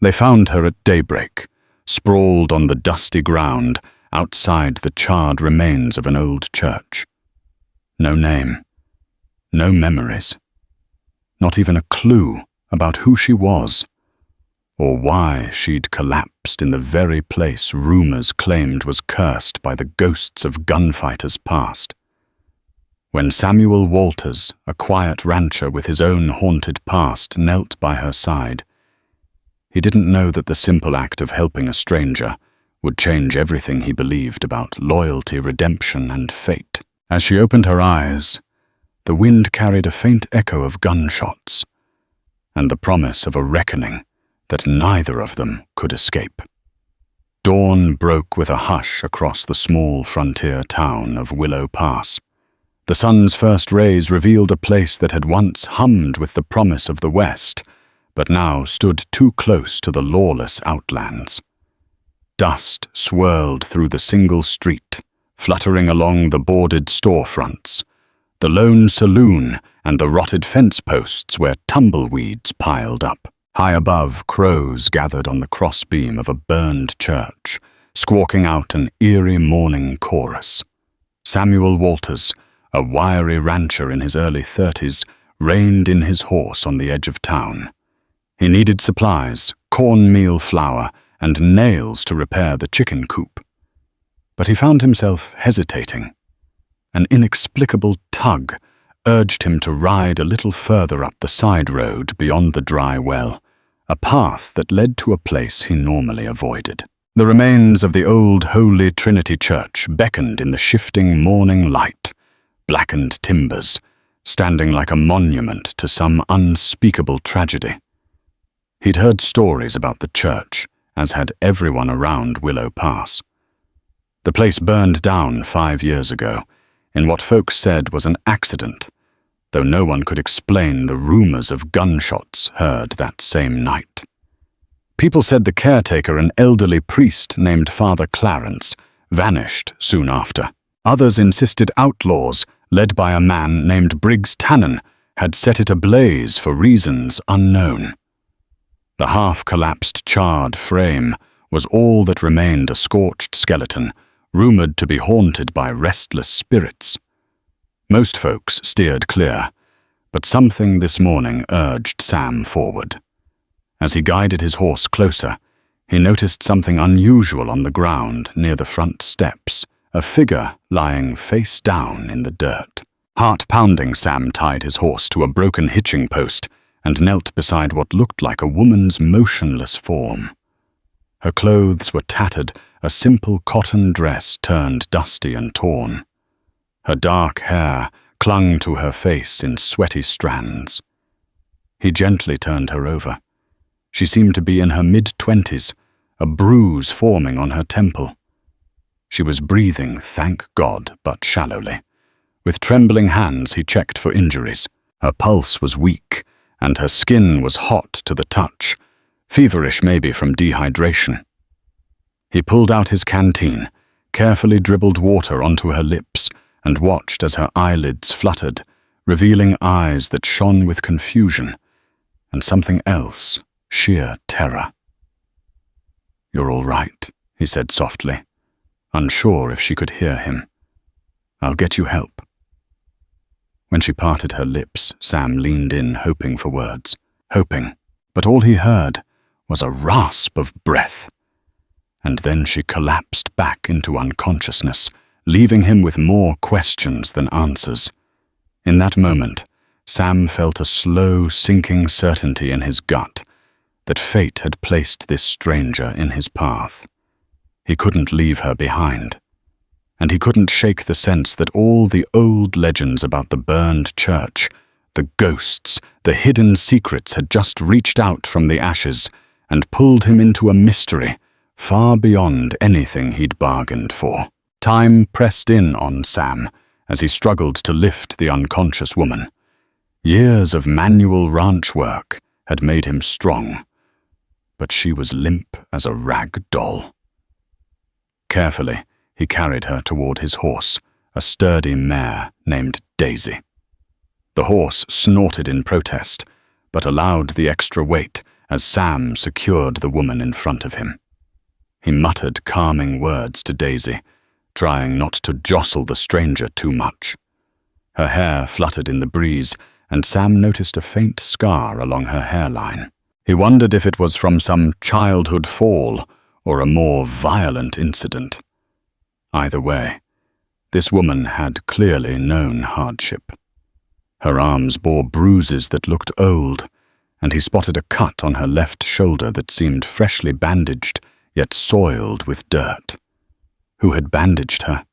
They found her at daybreak, sprawled on the dusty ground outside the charred remains of an old church. No name, no memories, not even a clue about who she was, or why she'd collapsed in the very place rumors claimed was cursed by the ghosts of gunfighters past. When Samuel Walters, a quiet rancher with his own haunted past, knelt by her side, he didn't know that the simple act of helping a stranger would change everything he believed about loyalty, redemption, and fate. As she opened her eyes, the wind carried a faint echo of gunshots, and the promise of a reckoning that neither of them could escape. Dawn broke with a hush across the small frontier town of Willow Pass. The sun's first rays revealed a place that had once hummed with the promise of the West, but now stood too close to the lawless outlands. Dust swirled through the single street, fluttering along the boarded storefronts, the lone saloon and the rotted fence posts where tumbleweeds piled up. High above, crows gathered on the crossbeam of a burned church, squawking out an eerie morning chorus. Samuel Walters, a wiry rancher in his early 30s, reined in his horse on the edge of town. He needed supplies, cornmeal flour, and nails to repair the chicken coop. But he found himself hesitating. An inexplicable tug urged him to ride a little further up the side road beyond the dry well, a path that led to a place he normally avoided. The remains of the old Holy Trinity Church beckoned in the shifting morning light, blackened timbers, standing like a monument to some unspeakable tragedy. He'd heard stories about the church, as had everyone around Willow Pass. The place burned down 5 years ago, in what folks said was an accident, though no one could explain the rumors of gunshots heard that same night. People said the caretaker, an elderly priest named Father Clarence, vanished soon after. Others insisted outlaws, led by a man named Briggs Tannen, had set it ablaze for reasons unknown. The half-collapsed charred frame was all that remained, a scorched skeleton, rumored to be haunted by restless spirits. Most folks steered clear, but something this morning urged Sam forward. As he guided his horse closer, he noticed something unusual on the ground near the front steps, a figure lying face down in the dirt. Heart-pounding, Sam tied his horse to a broken hitching post and knelt beside what looked like a woman's motionless form. Her clothes were tattered, a simple cotton dress turned dusty and torn. Her dark hair clung to her face in sweaty strands. He gently turned her over. She seemed to be in her mid-20s, a bruise forming on her temple. She was breathing, thank God, but shallowly. With trembling hands he checked for injuries. Her pulse was weak, and her skin was hot to the touch, feverish maybe from dehydration. He pulled out his canteen, carefully dribbled water onto her lips, and watched as her eyelids fluttered, revealing eyes that shone with confusion, and something else, sheer terror. "You're all right," he said softly, unsure if she could hear him. "I'll get you help." When she parted her lips, Sam leaned in, hoping for words. Hoping, but all he heard was a rasp of breath. And then she collapsed back into unconsciousness, leaving him with more questions than answers. In that moment, Sam felt a slow, sinking certainty in his gut that fate had placed this stranger in his path. He couldn't leave her behind. And he couldn't shake the sense that all the old legends about the burned church, the ghosts, the hidden secrets had just reached out from the ashes and pulled him into a mystery far beyond anything he'd bargained for. Time pressed in on Sam as he struggled to lift the unconscious woman. Years of manual ranch work had made him strong, but she was limp as a rag doll. Carefully, he carried her toward his horse, a sturdy mare named Daisy. The horse snorted in protest, but allowed the extra weight as Sam secured the woman in front of him. He muttered calming words to Daisy, trying not to jostle the stranger too much. Her hair fluttered in the breeze, and Sam noticed a faint scar along her hairline. He wondered if it was from some childhood fall or a more violent incident. Either way, this woman had clearly known hardship. Her arms bore bruises that looked old, and he spotted a cut on her left shoulder that seemed freshly bandaged, yet soiled with dirt. Who had bandaged her?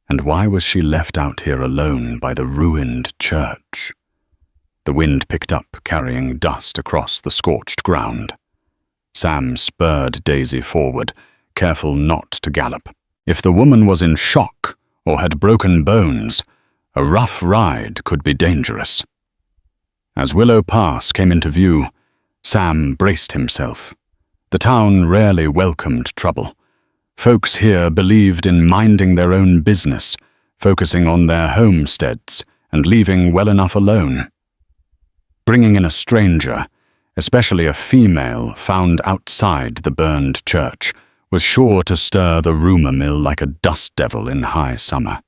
And why was she left out here alone by the ruined church? The wind picked up, carrying dust across the scorched ground. Sam spurred Daisy forward, careful not to gallop. If the woman was in shock or had broken bones, a rough ride could be dangerous. As Willow Pass came into view, Sam braced himself. The town rarely welcomed trouble. Folks here believed in minding their own business, focusing on their homesteads and leaving well enough alone. Bringing in a stranger, especially a female found outside the burned church, was sure to stir the rumor mill like a dust devil in high summer.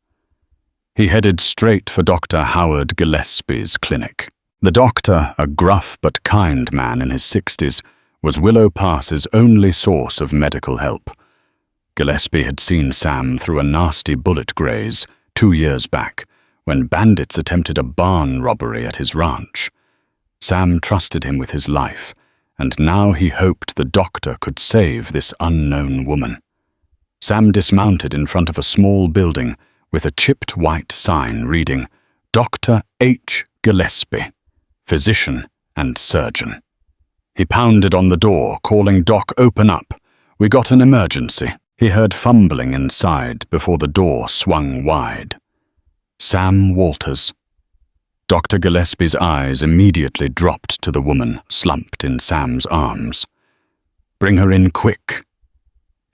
He headed straight for Dr. Howard Gillespie's clinic. The doctor, a gruff but kind man in his 60s, was Willow Pass's only source of medical help. Gillespie had seen Sam through a nasty bullet graze 2 years back, when bandits attempted a barn robbery at his ranch. Sam trusted him with his life, and now he hoped the doctor could save this unknown woman. Sam dismounted in front of a small building with a chipped white sign reading, Dr. H. Gillespie, physician and surgeon. He pounded on the door, calling Doc, "Open up. We got an emergency." He heard fumbling inside before the door swung wide. Sam Walters. Dr. Gillespie's eyes immediately dropped to the woman slumped in Sam's arms. "Bring her in quick."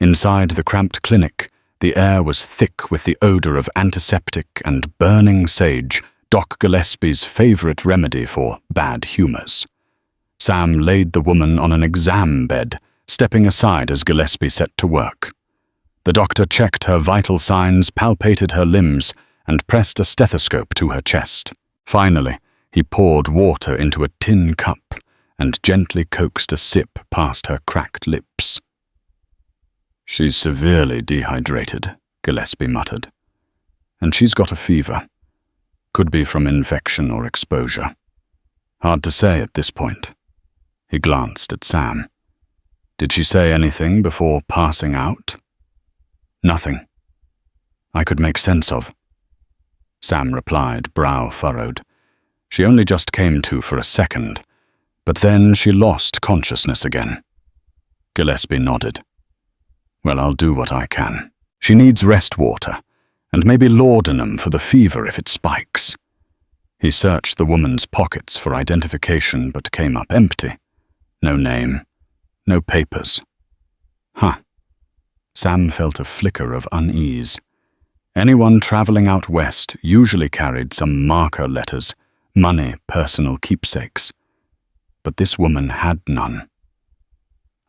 Inside the cramped clinic, the air was thick with the odor of antiseptic and burning sage, Doc Gillespie's favorite remedy for bad humors. Sam laid the woman on an exam bed, stepping aside as Gillespie set to work. The doctor checked her vital signs, palpated her limbs, and pressed a stethoscope to her chest. Finally, he poured water into a tin cup and gently coaxed a sip past her cracked lips. "She's severely dehydrated," Gillespie muttered. "And she's got a fever. Could be from infection or exposure. Hard to say at this point." He glanced at Sam. "Did she say anything before passing out?" "Nothing I could make sense of," Sam replied, brow furrowed. "She only just came to for a second, but then she lost consciousness again." Gillespie nodded. "Well, I'll do what I can. She needs rest water, and maybe laudanum for the fever if it spikes." He searched the woman's pockets for identification but came up empty. No name, no papers. Sam felt a flicker of unease. Anyone traveling out west usually carried some marker letters, money, personal keepsakes. But this woman had none.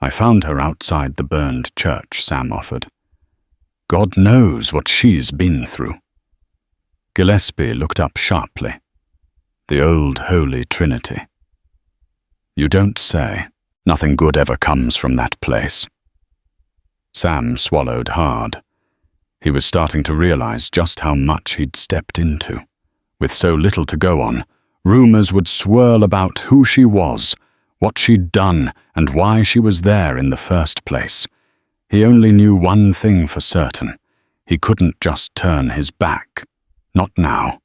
"I found her outside the burned church," Sam offered. "God knows what she's been through." Gillespie looked up sharply. "The old Holy Trinity." "You don't say. Nothing good ever comes from that place." Sam swallowed hard. He was starting to realize just how much he'd stepped into. With so little to go on, rumors would swirl about who she was, what she'd done, and why she was there in the first place. He only knew one thing for certain. He couldn't just turn his back. Not now.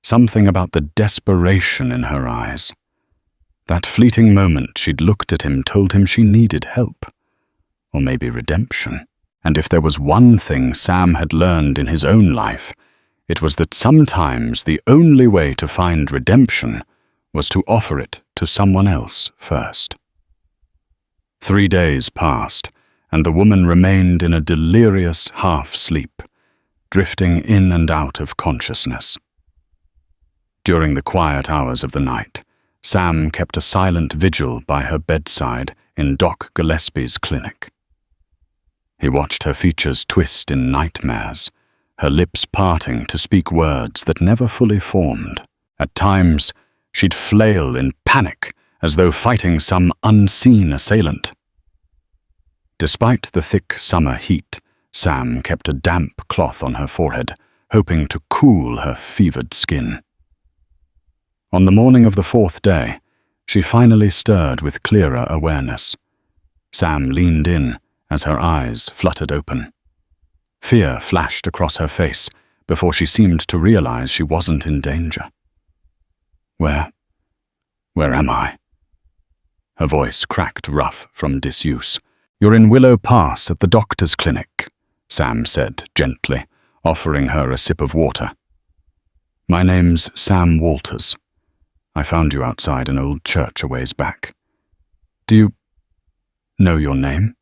Something about the desperation in her eyes. That fleeting moment she'd looked at him told him she needed help. Or maybe redemption. And if there was one thing Sam had learned in his own life, it was that sometimes the only way to find redemption was to offer it to someone else first. 3 days passed, and the woman remained in a delirious half-sleep, drifting in and out of consciousness. During the quiet hours of the night, Sam kept a silent vigil by her bedside in Doc Gillespie's clinic. He watched her features twist in nightmares, her lips parting to speak words that never fully formed. At times, she'd flail in panic as though fighting some unseen assailant. Despite the thick summer heat, Sam kept a damp cloth on her forehead, hoping to cool her fevered skin. On the morning of the fourth day, she finally stirred with clearer awareness. Sam leaned in as her eyes fluttered open. Fear flashed across her face before she seemed to realize she wasn't in danger. Where am I? Her voice cracked rough from disuse. You're in Willow Pass at the doctor's clinic, Sam said gently, offering her a sip of water. My name's Sam Walters. I found you outside an old church a ways back. Do you know your name?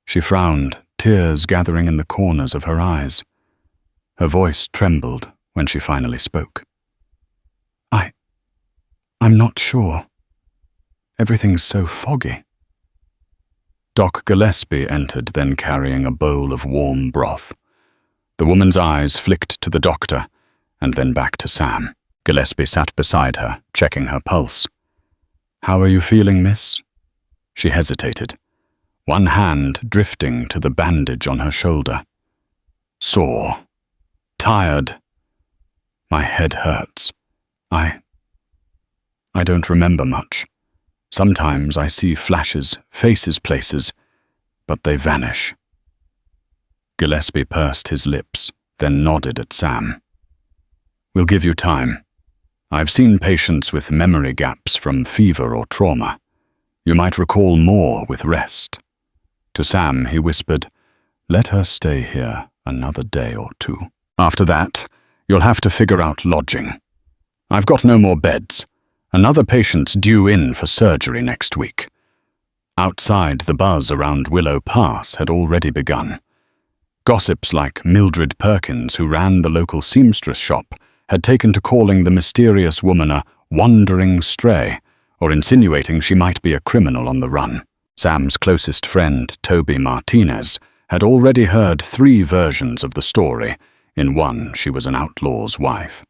She frowned, tears gathering in the corners of her eyes. Her voice trembled when she finally spoke. I'm not sure. Everything's so foggy. Doc Gillespie entered, then carrying a bowl of warm broth. The woman's eyes flicked to the doctor, and then back to Sam. Gillespie sat beside her, checking her pulse. How are you feeling, miss? She hesitated, one hand drifting to the bandage on her shoulder. Sore. Tired. My head hurts. I don't remember much. Sometimes I see flashes, faces places, but they vanish. Gillespie pursed his lips, then nodded at Sam. We'll give you time. I've seen patients with memory gaps from fever or trauma. You might recall more with rest. To Sam, he whispered, let her stay here another day or two. After that, you'll have to figure out lodging. I've got no more beds. Another patient's due in for surgery next week. Outside, the buzz around Willow Pass had already begun. Gossips like Mildred Perkins, who ran the local seamstress shop, had taken to calling the mysterious woman a wandering stray, or insinuating she might be a criminal on the run. Sam's closest friend, Toby Martinez, had already heard 3 versions of the story. In one, she was an outlaw's wife.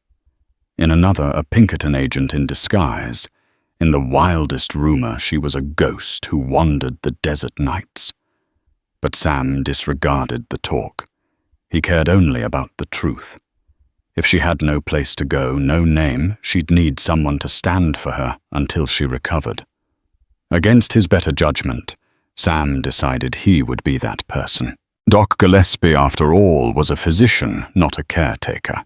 In another, a Pinkerton agent in disguise. In the wildest rumor, she was a ghost who wandered the desert nights. But Sam disregarded the talk. He cared only about the truth. If she had no place to go, no name, she'd need someone to stand for her until she recovered. Against his better judgment, Sam decided he would be that person. Doc Gillespie, after all, was a physician, not a caretaker.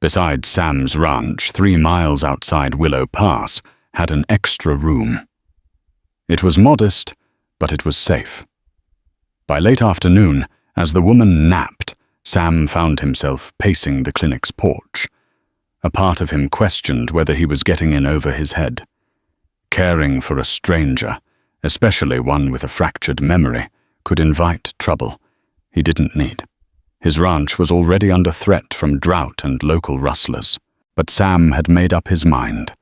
Besides, Sam's ranch, 3 miles outside Willow Pass, had an extra room. It was modest, but it was safe. By late afternoon, as the woman napped, Sam found himself pacing the clinic's porch. A part of him questioned whether he was getting in over his head. Caring for a stranger, especially one with a fractured memory, could invite trouble he didn't need. His ranch was already under threat from drought and local rustlers, but Sam had made up his mind.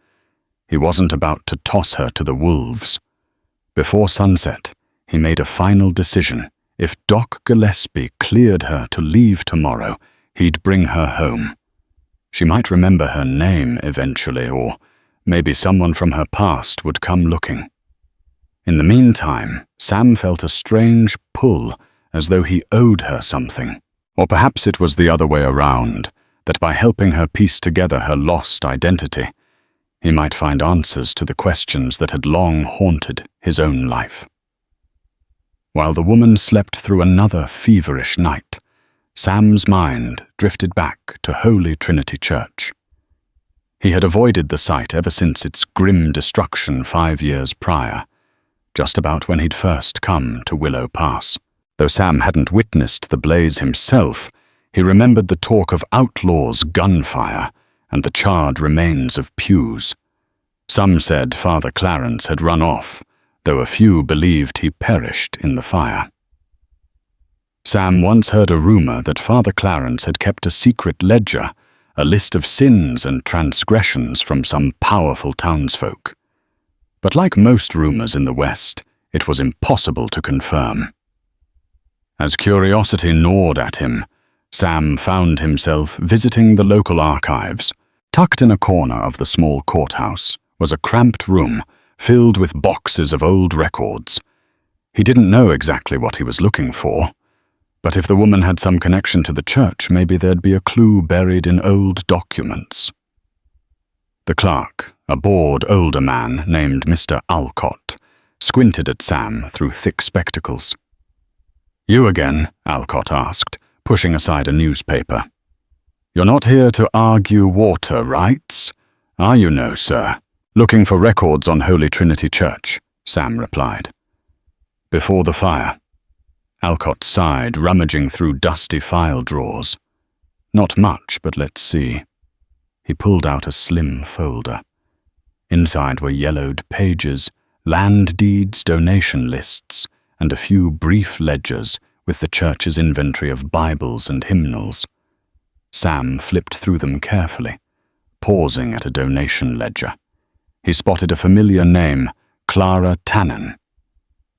He wasn't about to toss her to the wolves. Before sunset, he made a final decision. If Doc Gillespie cleared her to leave tomorrow, he'd bring her home. She might remember her name eventually, or maybe someone from her past would come looking. In the meantime, Sam felt a strange pull, as though he owed her something. Or perhaps it was the other way around, that by helping her piece together her lost identity, he might find answers to the questions that had long haunted his own life. While the woman slept through another feverish night, Sam's mind drifted back to Holy Trinity Church. He had avoided the site ever since its grim destruction 5 years prior, just about when he'd first come to Willow Pass. Though Sam hadn't witnessed the blaze himself, he remembered the talk of outlaws' gunfire and the charred remains of pews. Some said Father Clarence had run off, though a few believed he perished in the fire. Sam once heard a rumor that Father Clarence had kept a secret ledger, a list of sins and transgressions from some powerful townsfolk. But like most rumors in the West, it was impossible to confirm. As curiosity gnawed at him, Sam found himself visiting the local archives. Tucked in a corner of the small courthouse was a cramped room filled with boxes of old records. He didn't know exactly what he was looking for, but if the woman had some connection to the church, maybe there'd be a clue buried in old documents. The clerk, a bored older man named Mr. Alcott, squinted at Sam through thick spectacles. "You again?" Alcott asked, pushing aside a newspaper. "You're not here to argue water rights, are you, no, sir?" "Looking for records on Holy Trinity Church," Sam replied. "Before the fire." Alcott sighed, rummaging through dusty file drawers. "Not much, but let's see." He pulled out a slim folder. Inside were yellowed pages, land deeds, donation lists, and a few brief ledgers with the church's inventory of Bibles and hymnals. Sam flipped through them carefully, pausing at a donation ledger. He spotted a familiar name, Clara Tannen.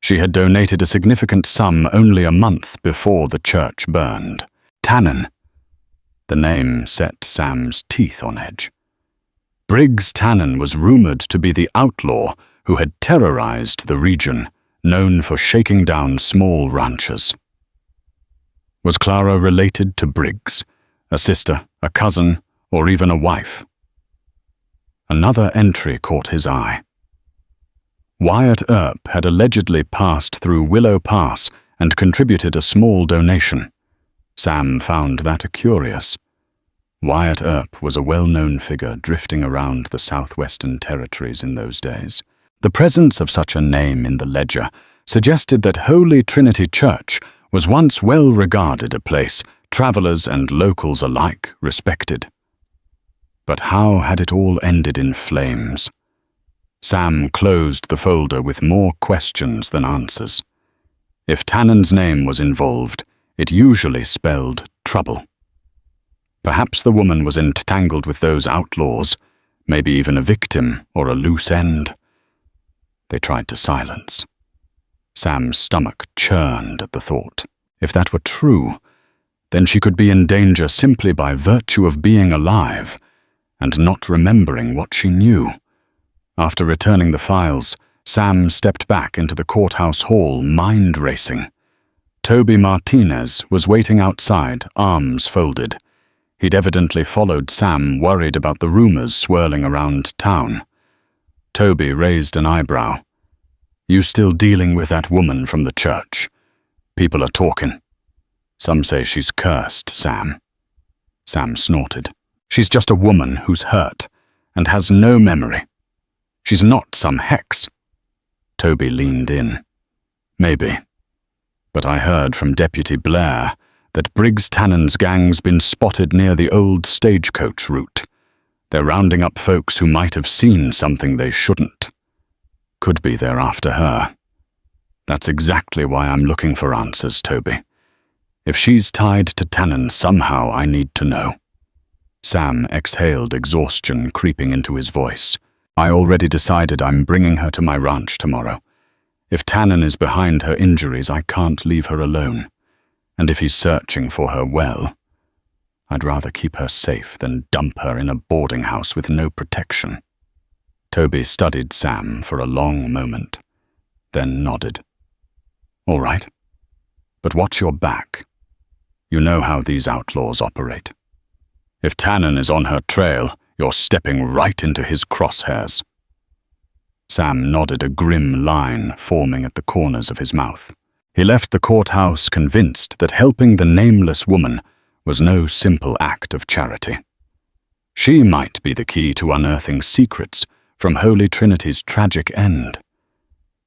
She had donated a significant sum only a month before the church burned. Tannen. The name set Sam's teeth on edge. Briggs Tannen was rumored to be the outlaw who had terrorized the region, known for shaking down small ranchers. Was Clara related to Briggs, a sister, a cousin, or even a wife? Another entry caught his eye. Wyatt Earp had allegedly passed through Willow Pass and contributed a small donation. Sam found that curious. Wyatt Earp was a well-known figure drifting around the southwestern territories in those days. The presence of such a name in the ledger suggested that Holy Trinity Church was once well regarded a place travelers and locals alike respected. But how had it all ended in flames? Sam closed the folder with more questions than answers. If Tannen's name was involved, it usually spelled trouble. Perhaps the woman was entangled with those outlaws, maybe even a victim or a loose end. They tried to silence. Sam's stomach churned at the thought. If that were true, then she could be in danger simply by virtue of being alive and not remembering what she knew. After returning the files, Sam stepped back into the courthouse hall, mind racing. Toby Martinez was waiting outside, arms folded. He'd evidently followed Sam, worried about the rumors swirling around town. Toby raised an eyebrow. "You still dealing with that woman from the church? People are talking. Some say she's cursed, Sam." Sam snorted. "She's just a woman who's hurt and has no memory. She's not some hex." Toby leaned in. "Maybe. But I heard from Deputy Blair that Briggs Tannen's gang's been spotted near the old stagecoach route. They're rounding up folks who might have seen something they shouldn't. Could be they're after her. That's exactly why I'm looking for answers, Toby. If she's tied to Tannen somehow, I need to know." Sam exhaled, exhaustion creeping into his voice. "I already decided I'm bringing her to my ranch tomorrow. If Tannen is behind her injuries, I can't leave her alone. And if he's searching for her, well, I'd rather keep her safe than dump her in a boarding house with no protection." Toby studied Sam for a long moment, then nodded. "All right. But watch your back. You know how these outlaws operate. If Tannen is on her trail, you're stepping right into his crosshairs." Sam nodded, a grim line forming at the corners of his mouth. He left the courthouse convinced that helping the nameless woman was no simple act of charity. She might be the key to unearthing secrets from Holy Trinity's tragic end.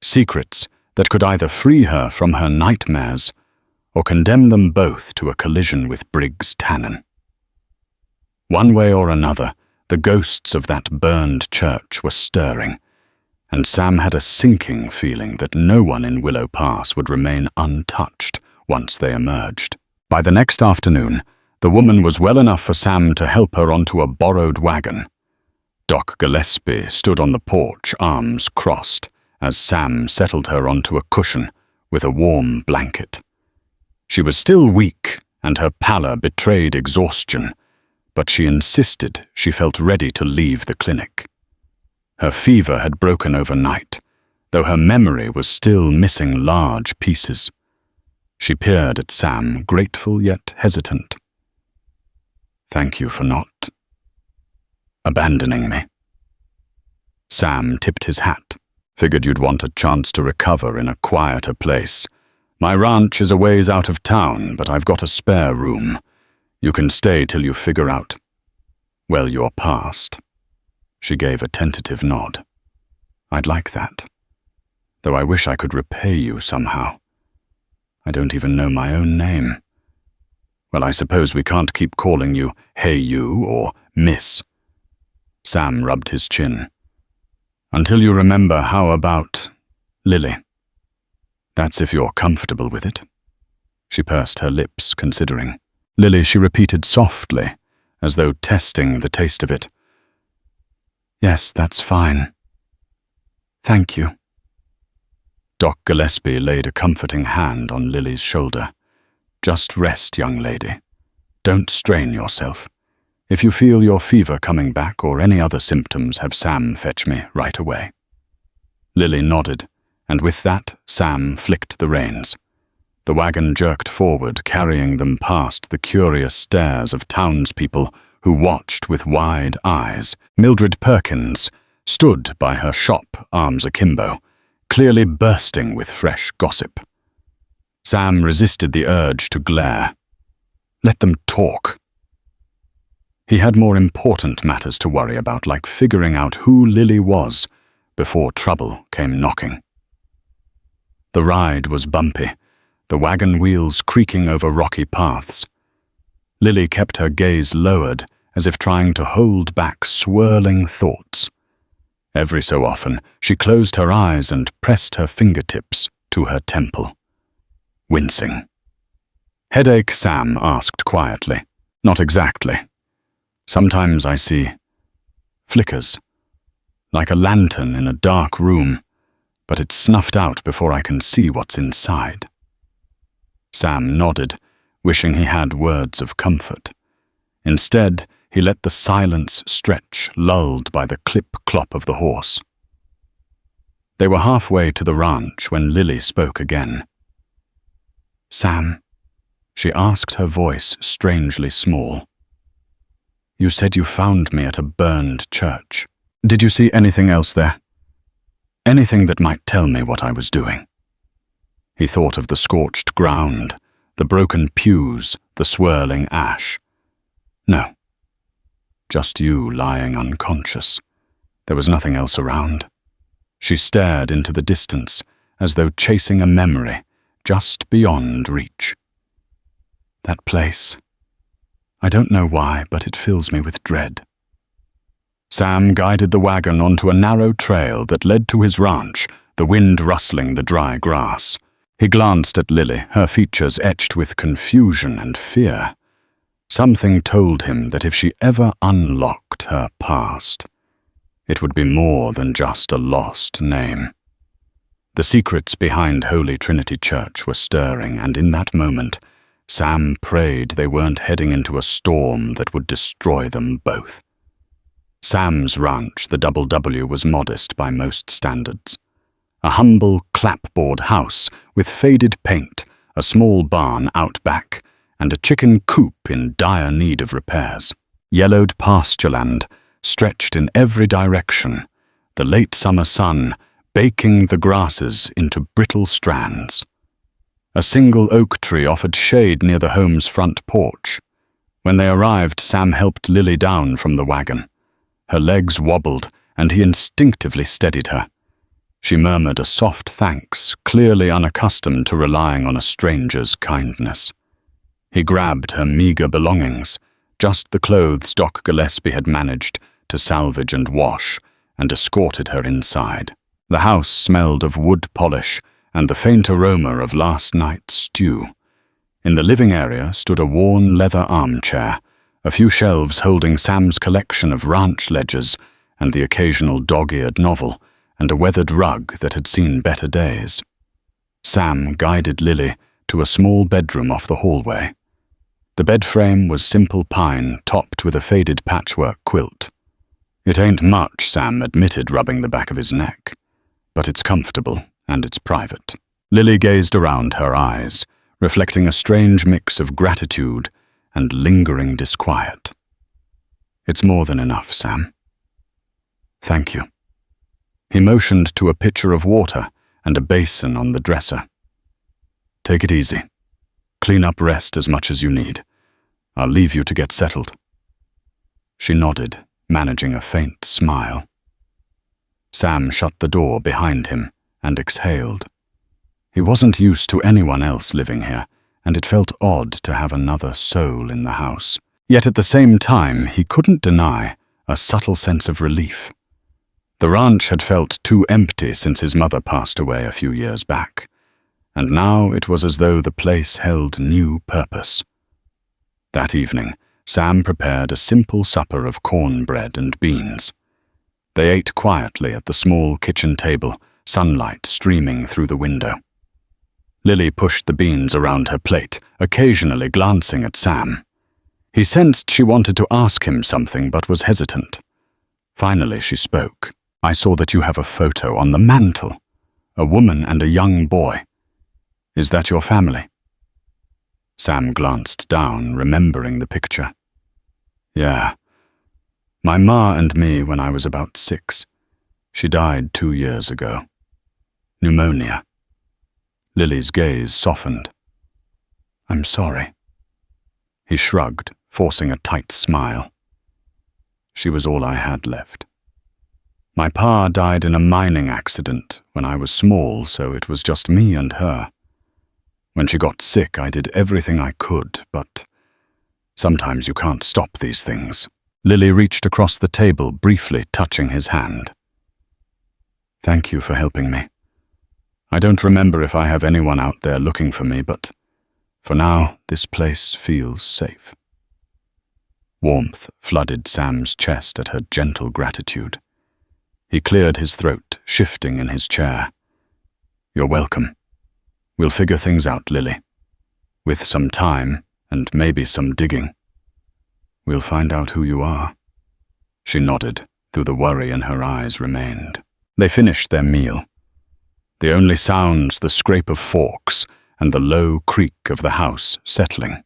Secrets that could either free her from her nightmares or condemn them both to a collision with Briggs Tannen. One way or another, the ghosts of that burned church were stirring, and Sam had a sinking feeling that no one in Willow Pass would remain untouched once they emerged. By the next afternoon, The woman was well enough for Sam to help her onto a borrowed wagon. Doc Gillespie stood on the porch, arms crossed, as Sam settled her onto a cushion with a warm blanket. She was still weak, and her pallor betrayed exhaustion, but she insisted she felt ready to leave the clinic. Her fever had broken overnight, though her memory was still missing large pieces. She peered at Sam, grateful yet hesitant. "Thank you for not abandoning me." Sam tipped his hat. "Figured you'd want a chance to recover in a quieter place. My ranch is a ways out of town, but I've got a spare room. You can stay till you figure out, well, your past." She gave a tentative nod. "I'd like that, though I wish I could repay you somehow. I don't even know my own name. Well, I suppose we can't keep calling you Hey You or Miss." Sam rubbed his chin. "Until you remember, how about Lily? That's if you're comfortable with it." She pursed her lips, considering. "Lily," she repeated softly, as though testing the taste of it. "Yes, that's fine. Thank you." Doc Gillespie laid a comforting hand on Lily's shoulder. "Just rest, young lady. Don't strain yourself. If you feel your fever coming back or any other symptoms, have Sam fetch me right away." Lily nodded, and with that, Sam flicked the reins. The wagon jerked forward, carrying them past the curious stares of townspeople who watched with wide eyes. Mildred Perkins stood by her shop, arms akimbo, clearly bursting with fresh gossip. Sam resisted the urge to glare. Let them talk. He had more important matters to worry about, like figuring out who Lily was before trouble came knocking. The ride was bumpy, the wagon wheels creaking over rocky paths. Lily kept her gaze lowered, as if trying to hold back swirling thoughts. Every so often, she closed her eyes and pressed her fingertips to her temple, wincing. "Headache?" Sam asked quietly. "Not exactly. Sometimes I see flickers, like a lantern in a dark room, but it's snuffed out before I can see what's inside." Sam nodded, wishing he had words of comfort. Instead, he let the silence stretch, lulled by the clip-clop of the horse. They were halfway to the ranch when Lily spoke again. "Sam," she asked, her voice strangely small. "You said you found me at a burned church. Did you see anything else there? Anything that might tell me what I was doing?" He thought of the scorched ground, the broken pews, the swirling ash. "No. Just you lying unconscious. There was nothing else around." She stared into the distance, as though chasing a memory just beyond reach. "That place. I don't know why, but it fills me with dread." Sam guided the wagon onto a narrow trail that led to his ranch, the wind rustling the dry grass. He glanced at Lily, her features etched with confusion and fear. Something told him that if she ever unlocked her past, it would be more than just a lost name. The secrets behind Holy Trinity Church were stirring, and in that moment, Sam prayed they weren't heading into a storm that would destroy them both. Sam's ranch, the Double W, was modest by most standards. A humble clapboard house with faded paint, a small barn out back, and a chicken coop in dire need of repairs. Yellowed pastureland stretched in every direction, the late summer sun baking the grasses into brittle strands. A single oak tree offered shade near the home's front porch. When they arrived, Sam helped Lily down from the wagon. Her legs wobbled, and he instinctively steadied her. She murmured a soft thanks, clearly unaccustomed to relying on a stranger's kindness. He grabbed her meager belongings, just the clothes Doc Gillespie had managed to salvage and wash, and escorted her inside. The house smelled of wood polish and the faint aroma of last night's stew. In the living area stood a worn leather armchair, a few shelves holding Sam's collection of ranch ledgers and the occasional dog-eared novel, and a weathered rug that had seen better days. Sam guided Lily to a small bedroom off the hallway. The bed frame was simple pine topped with a faded patchwork quilt. "It ain't much," Sam admitted, rubbing the back of his neck, "but it's comfortable and it's private." Lily gazed around, her eyes reflecting a strange mix of gratitude and lingering disquiet. "It's more than enough, Sam." "Thank you." He motioned to a pitcher of water and a basin on the dresser. "Take it easy. Clean up, rest as much as you need. I'll leave you to get settled." She nodded, managing a faint smile. Sam shut the door behind him and exhaled. He wasn't used to anyone else living here, and it felt odd to have another soul in the house. Yet at the same time, he couldn't deny a subtle sense of relief. The ranch had felt too empty since his mother passed away a few years back, and now it was as though the place held new purpose. That evening, Sam prepared a simple supper of cornbread and beans. They ate quietly at the small kitchen table, sunlight streaming through the window. Lily pushed the beans around her plate, occasionally glancing at Sam. He sensed she wanted to ask him something but was hesitant. Finally she spoke. "I saw that you have a photo on the mantel. A woman and a young boy. Is that your family?" Sam glanced down, remembering the picture. "Yeah. My ma and me when I was about 6. She died 2 years ago. Pneumonia." Lily's gaze softened. "I'm sorry." He shrugged, forcing a tight smile. "She was all I had left. My pa died in a mining accident when I was small, so it was just me and her. When she got sick, I did everything I could, but sometimes you can't stop these things." Lily reached across the table, briefly touching his hand. "Thank you for helping me. I don't remember if I have anyone out there looking for me, but for now, this place feels safe." Warmth flooded Sam's chest at her gentle gratitude. He cleared his throat, shifting in his chair. "You're welcome. We'll figure things out, Lily. With some time, and maybe some digging. We'll find out who you are." She nodded, though the worry in her eyes remained. They finished their meal. The only sounds the scrape of forks and the low creak of the house settling.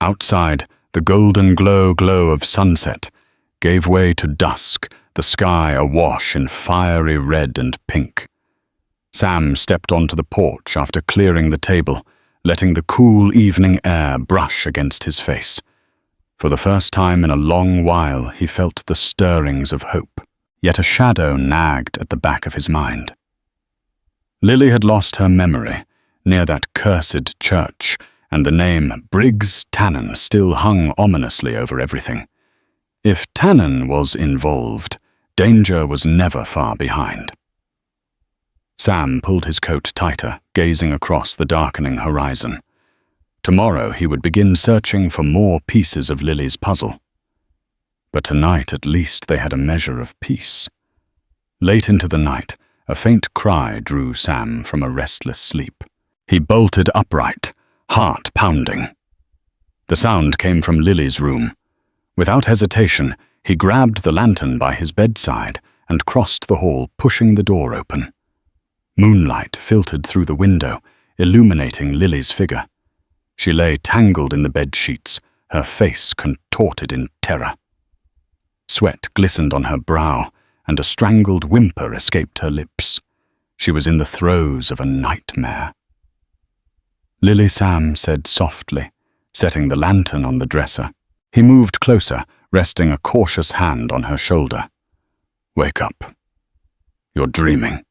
Outside, the golden glow of sunset gave way to dusk, the sky awash in fiery red and pink. Sam stepped onto the porch after clearing the table, letting the cool evening air brush against his face. For the first time in a long while, he felt the stirrings of hope, yet a shadow nagged at the back of his mind. Lily had lost her memory near that cursed church, and the name Briggs Tannen still hung ominously over everything. If Tannen was involved, danger was never far behind. Sam pulled his coat tighter, gazing across the darkening horizon. Tomorrow he would begin searching for more pieces of Lily's puzzle. But tonight at least they had a measure of peace. Late into the night, a faint cry drew Sam from a restless sleep. He bolted upright, heart pounding. The sound came from Lily's room. Without hesitation, he grabbed the lantern by his bedside and crossed the hall, pushing the door open. Moonlight filtered through the window, illuminating Lily's figure. She lay tangled in the bed sheets, her face contorted in terror. Sweat glistened on her brow, and a strangled whimper escaped her lips. She was in the throes of a nightmare. "Lily," Sam said softly, setting the lantern on the dresser. He moved closer, resting a cautious hand on her shoulder. "Wake up. You're dreaming."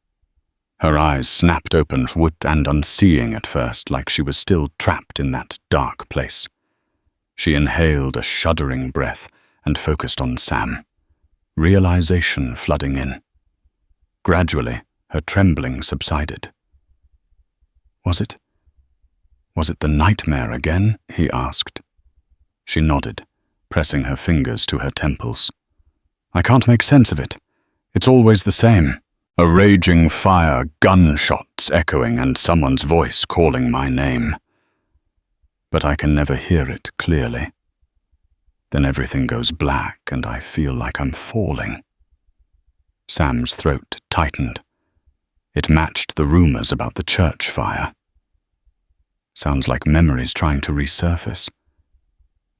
Her eyes snapped open, wood and unseeing at first, like she was still trapped in that dark place. She inhaled a shuddering breath and focused on Sam, realization flooding in. Gradually, her trembling subsided. Was Was it the nightmare again? He asked. She nodded, pressing her fingers to her temples. I can't make sense of it. It's always the same. A raging fire, gunshots echoing, and someone's voice calling my name. But I can never hear it clearly. Then everything goes black and I feel like I'm falling. Sam's throat tightened. It matched the rumors about the church fire. Sounds like memories trying to resurface.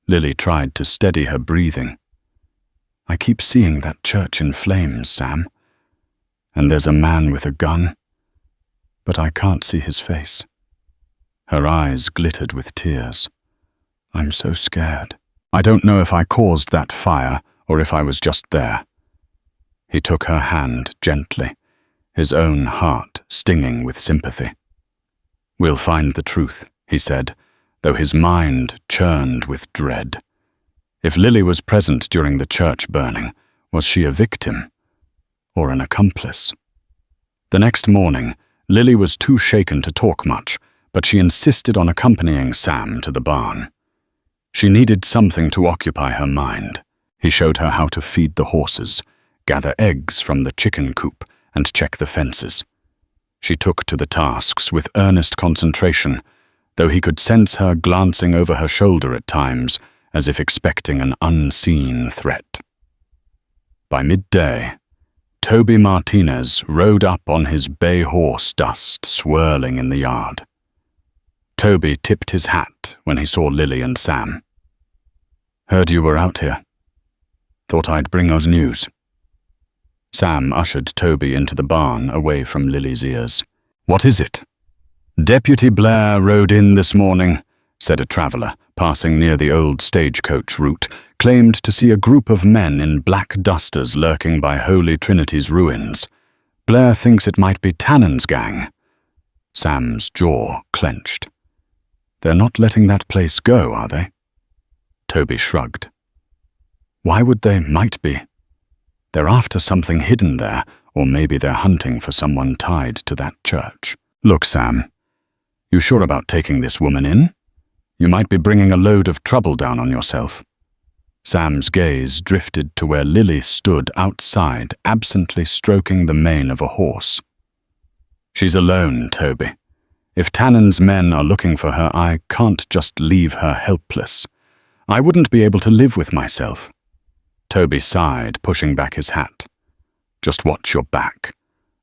Lily tried to steady her breathing. I keep seeing that church in flames, Sam. And there's a man with a gun, but I can't see his face. Her eyes glittered with tears. I'm so scared. I don't know if I caused that fire or if I was just there. He took her hand gently, his own heart stinging with sympathy. We'll find the truth, he said, though his mind churned with dread. If Lily was present during the church burning, was she a victim or an accomplice? The next morning, Lily was too shaken to talk much, but she insisted on accompanying Sam to the barn. She needed something to occupy her mind. He showed her how to feed the horses, gather eggs from the chicken coop, and check the fences. She took to the tasks with earnest concentration, though he could sense her glancing over her shoulder at times, as if expecting an unseen threat. By midday, Toby Martinez rode up on his bay horse, dust swirling in the yard. Toby tipped his hat when he saw Lily and Sam. Heard you were out here. Thought I'd bring us news. Sam ushered Toby into the barn, away from Lily's ears. What is it? Deputy Blair rode in this morning, said a traveller, passing near the old stagecoach route, claimed to see a group of men in black dusters lurking by Holy Trinity's ruins. Blair thinks it might be Tannen's gang. Sam's jaw clenched. They're not letting that place go, are they? Toby shrugged. Why would they might be? They're after something hidden there, or maybe they're hunting for someone tied to that church. Look, Sam, you sure about taking this woman in? You might be bringing a load of trouble down on yourself. Sam's gaze drifted to where Lily stood outside, absently stroking the mane of a horse. She's alone, Toby. If Tannen's men are looking for her, I can't just leave her helpless. I wouldn't be able to live with myself. Toby sighed, pushing back his hat. Just watch your back.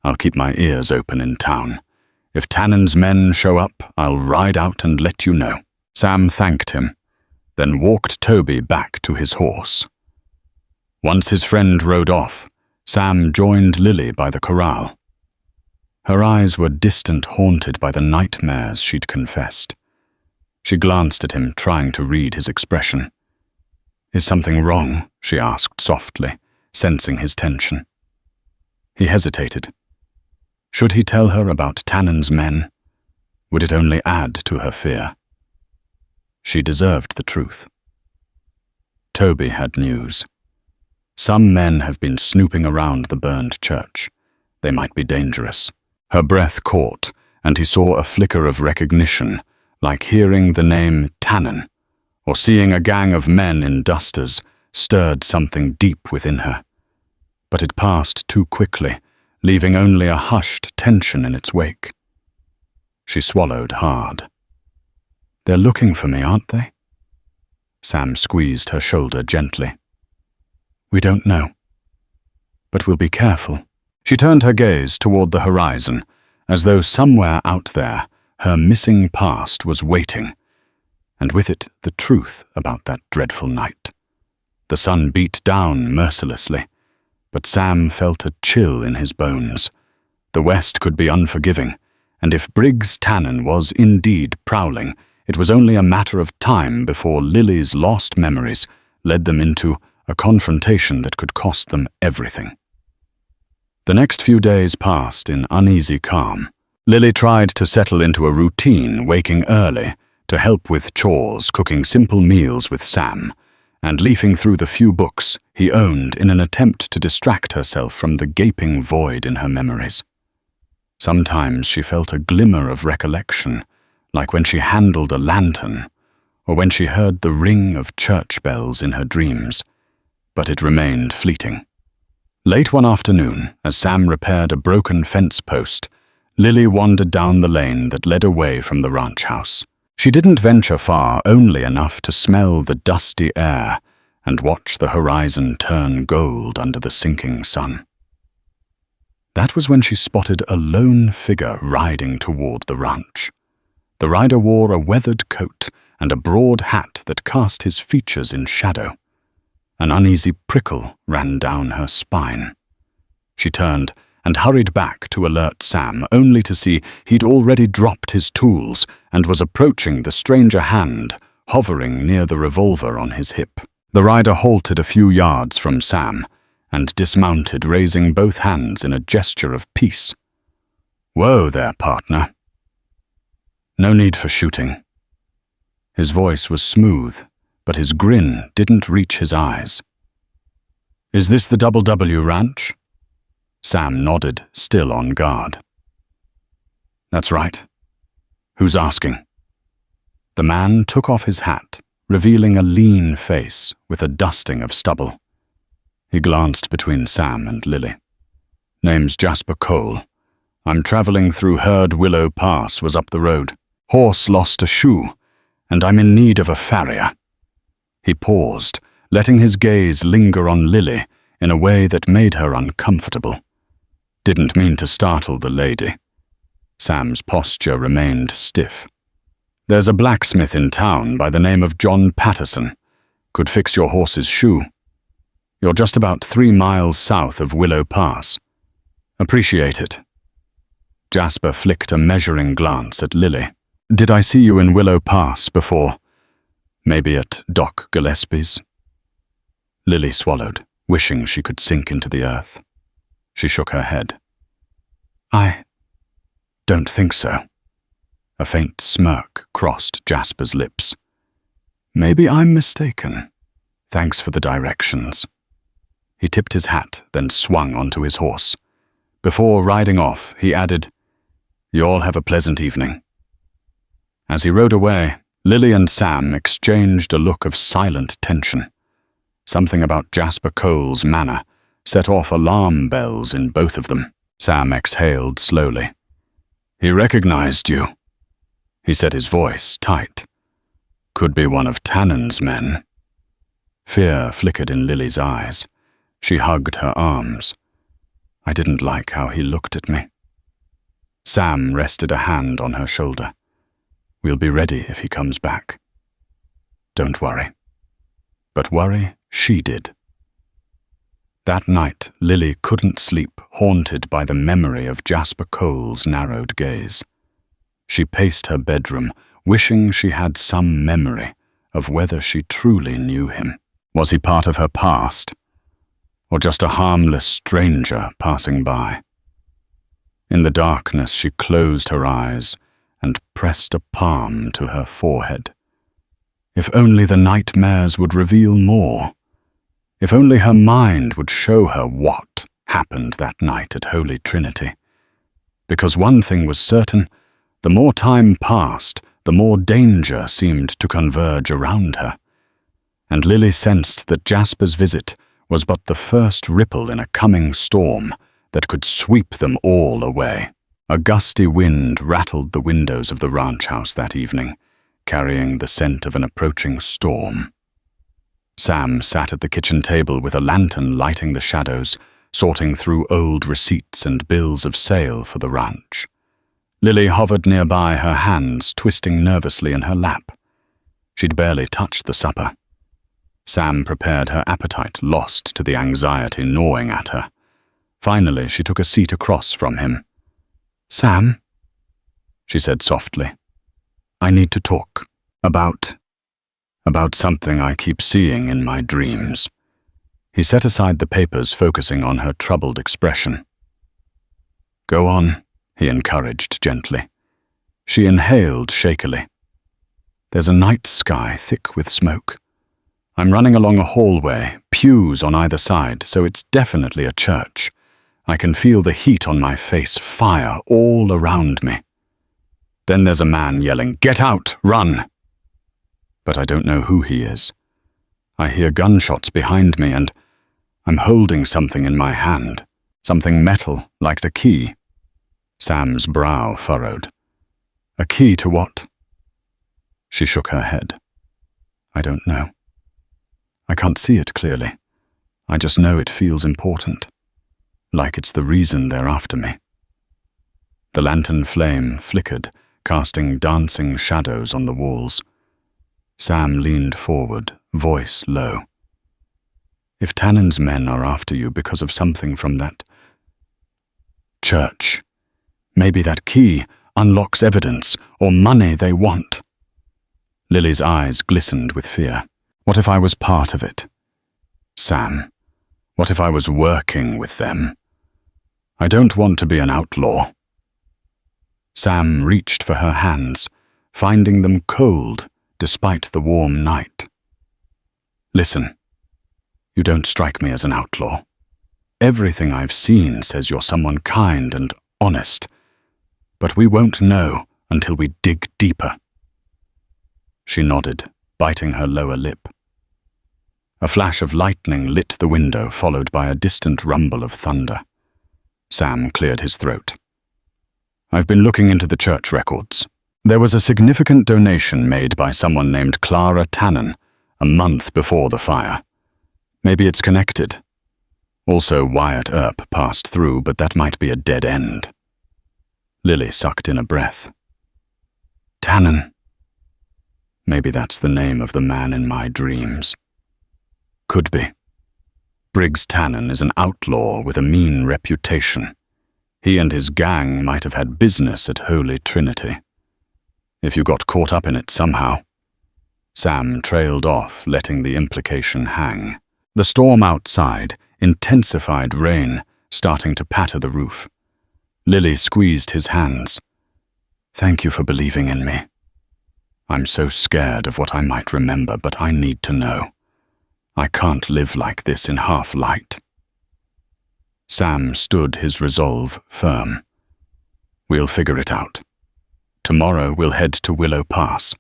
I'll keep my ears open in town. If Tannen's men show up, I'll ride out and let you know. Sam thanked him, then walked Toby back to his horse. Once his friend rode off, Sam joined Lily by the corral. Her eyes were distant, haunted by the nightmares she'd confessed. She glanced at him, trying to read his expression. Is something wrong? She asked softly, sensing his tension. He hesitated. Should he tell her about Tannen's men? Would it only add to her fear? She deserved the truth. Toby had news. Some men have been snooping around the burned church. They might be dangerous. Her breath caught, and he saw a flicker of recognition, like hearing the name Tannen, or seeing a gang of men in dusters, stirred something deep within her. But it passed too quickly, leaving only a hushed tension in its wake. She swallowed hard. They're looking for me, aren't they? Sam squeezed her shoulder gently. We don't know. But we'll be careful. She turned her gaze toward the horizon, as though somewhere out there her missing past was waiting, and with it the truth about that dreadful night. The sun beat down mercilessly, but Sam felt a chill in his bones. The West could be unforgiving, and if Briggs Tannen was indeed prowling, it was only a matter of time before Lily's lost memories led them into a confrontation that could cost them everything. The next few days passed in uneasy calm. Lily tried to settle into a routine, waking early, to help with chores, cooking simple meals with Sam, and leafing through the few books he owned in an attempt to distract herself from the gaping void in her memories. Sometimes she felt a glimmer of recollection, like when she handled a lantern or when she heard the ring of church bells in her dreams, but it remained fleeting. Late one afternoon, as Sam repaired a broken fence post, Lily wandered down the lane that led away from the ranch house. She didn't venture far, only enough to smell the dusty air and watch the horizon turn gold under the sinking sun. That was when she spotted a lone figure riding toward the ranch. The rider wore a weathered coat and a broad hat that cast his features in shadow. An uneasy prickle ran down her spine. She turned and hurried back to alert Sam, only to see he'd already dropped his tools and was approaching the stranger hand, hovering near the revolver on his hip. The rider halted a few yards from Sam and dismounted, raising both hands in a gesture of peace. "Whoa there, partner. No need for shooting." His voice was smooth, but his grin didn't reach his eyes. "Is this the Double W Ranch?" Sam nodded, still on guard. "That's right. Who's asking?" The man took off his hat, revealing a lean face with a dusting of stubble. He glanced between Sam and Lily. "Name's Jasper Cole. I'm traveling through Herd Willow Pass, was up the road. Horse lost a shoe, and I'm in need of a farrier." He paused, letting his gaze linger on Lily in a way that made her uncomfortable. Didn't mean to startle the lady. Sam's posture remained stiff. "There's a blacksmith in town by the name of John Patterson. Could fix your horse's shoe. You're just about 3 miles south of Willow Pass. Appreciate it." Jasper flicked a measuring glance at Lily. "Did I see you in Willow Pass before? Maybe at Doc Gillespie's?" Lily swallowed, wishing she could sink into the earth. She shook her head. "I don't think so." A faint smirk crossed Jasper's lips. "Maybe I'm mistaken. Thanks for the directions." He tipped his hat, then swung onto his horse. Before riding off, he added, "You all have a pleasant evening." As he rode away, Lily and Sam exchanged a look of silent tension. Something about Jasper Cole's manner set off alarm bells in both of them. Sam exhaled slowly. "He recognized you." He said, his voice tight. "Could be one of Tannen's men." Fear flickered in Lily's eyes. She hugged her arms. I didn't like how he looked at me. Sam rested a hand on her shoulder. "We'll be ready if he comes back." Don't worry. But worry she did. That night, Lily couldn't sleep, haunted by the memory of Jasper Cole's narrowed gaze. She paced her bedroom, wishing she had some memory of whether she truly knew him. Was he part of her past, or just a harmless stranger passing by? In the darkness, she closed her eyes and pressed a palm to her forehead. If only the nightmares would reveal more. If only her mind would show her what happened that night at Holy Trinity. Because one thing was certain, the more time passed, the more danger seemed to converge around her. And Lily sensed that Jasper's visit was but the first ripple in a coming storm that could sweep them all away. A gusty wind rattled the windows of the ranch house that evening, carrying the scent of an approaching storm. Sam sat at the kitchen table with a lantern lighting the shadows, sorting through old receipts and bills of sale for the ranch. Lily hovered nearby, her hands twisting nervously in her lap. She'd barely touched the supper. Sam prepared her appetite, lost to the anxiety gnawing at her. Finally, she took a seat across from him. "Sam," she said softly, "I need to talk about something I keep seeing in my dreams." He set aside the papers, focusing on her troubled expression. "Go on," he encouraged gently. She inhaled shakily. "There's a night sky thick with smoke. I'm running along a hallway, pews on either side, so it's definitely a church. I can feel the heat on my face, fire all around me." Then there's a man yelling, "Get out! Run!" But I don't know who he is. I hear gunshots behind me and I'm holding something in my hand. Something metal, like the key. Sam's brow furrowed. A key to what? She shook her head. I don't know. I can't see it clearly. I just know it feels important. Like it's the reason they're after me. The lantern flame flickered, casting dancing shadows on the walls. Sam leaned forward, voice low. If Tannen's men are after you because of something from that church, maybe that key unlocks evidence or money they want. Lily's eyes glistened with fear. What if I was part of it? Sam, what if I was working with them? I don't want to be an outlaw. Sam reached for her hands, finding them cold despite the warm night. Listen, you don't strike me as an outlaw. Everything I've seen says you're someone kind and honest, but we won't know until we dig deeper. She nodded, biting her lower lip. A flash of lightning lit the window, followed by a distant rumble of thunder. Sam cleared his throat. I've been looking into the church records. There was a significant donation made by someone named Clara Tannen a month before the fire. Maybe it's connected. Also, Wyatt Earp passed through, but that might be a dead end. Lily sucked in a breath. Tannen. Maybe that's the name of the man in my dreams. Could be. Briggs Tannen is an outlaw with a mean reputation. He and his gang might have had business at Holy Trinity. If you got caught up in it somehow. Sam trailed off, letting the implication hang. The storm outside, intensified rain, starting to patter the roof. Lily squeezed his hands. Thank you for believing in me. I'm so scared of what I might remember, but I need to know. I can't live like this in half-light. Sam stood his resolve firm. We'll figure it out. Tomorrow we'll head to Willow Pass.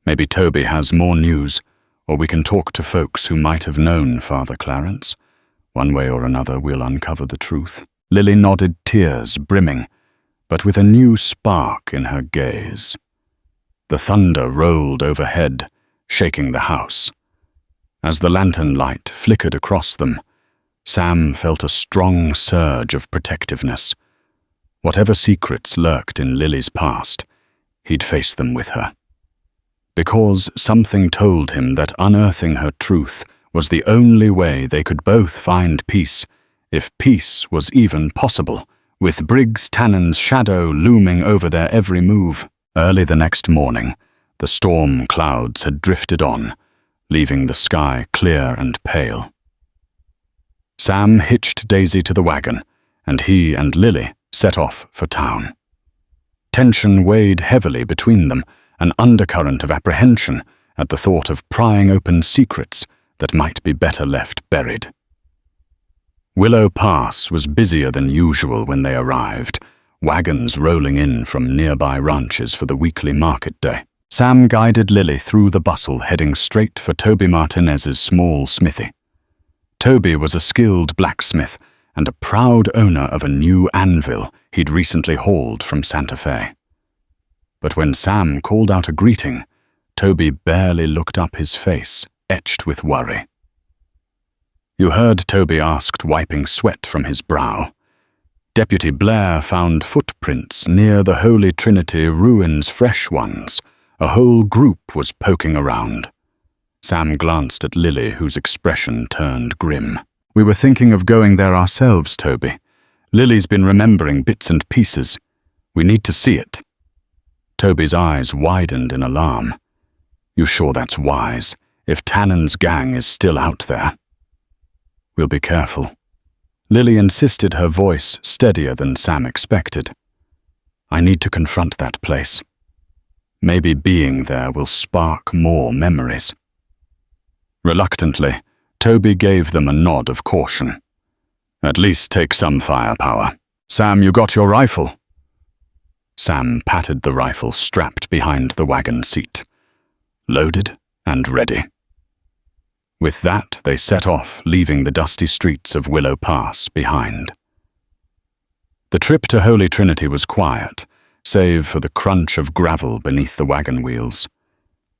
Maybe Toby has more news, or we can talk to folks who might have known Father Clarence. One way or another we'll uncover the truth. Lily nodded, tears brimming, but with a new spark in her gaze. The thunder rolled overhead, shaking the house. As the lantern light flickered across them, Sam felt a strong surge of protectiveness. Whatever secrets lurked in Lily's past, he'd face them with her. Because something told him that unearthing her truth was the only way they could both find peace, if peace was even possible, with Briggs Tannen's shadow looming over their every move. Early the next morning, the storm clouds had drifted on, leaving the sky clear and pale. Sam hitched Daisy to the wagon, and he and Lily set off for town. Tension weighed heavily between them, an undercurrent of apprehension at the thought of prying open secrets that might be better left buried. Willow Pass was busier than usual when they arrived, wagons rolling in from nearby ranches for the weekly market day. Sam guided Lily through the bustle, heading straight for Toby Martinez's small smithy. Toby was a skilled blacksmith and a proud owner of a new anvil he'd recently hauled from Santa Fe. But when Sam called out a greeting, Toby barely looked up, his face etched with worry. You heard, Toby asked, wiping sweat from his brow. Deputy Blair found footprints near the Holy Trinity ruins, fresh ones. A whole group was poking around. Sam glanced at Lily, whose expression turned grim. We were thinking of going there ourselves, Toby. Lily's been remembering bits and pieces. We need to see it. Toby's eyes widened in alarm. You sure that's wise, if Tannen's gang is still out there? We'll be careful. Lily insisted, her voice steadier than Sam expected. I need to confront that place. Maybe being there will spark more memories. Reluctantly, Toby gave them a nod of caution. At least take some firepower. Sam, you got your rifle? Sam patted the rifle strapped behind the wagon seat. Loaded and ready. With that, they set off, leaving the dusty streets of Willow Pass behind. The trip to Holy Trinity was quiet, save for the crunch of gravel beneath the wagon wheels.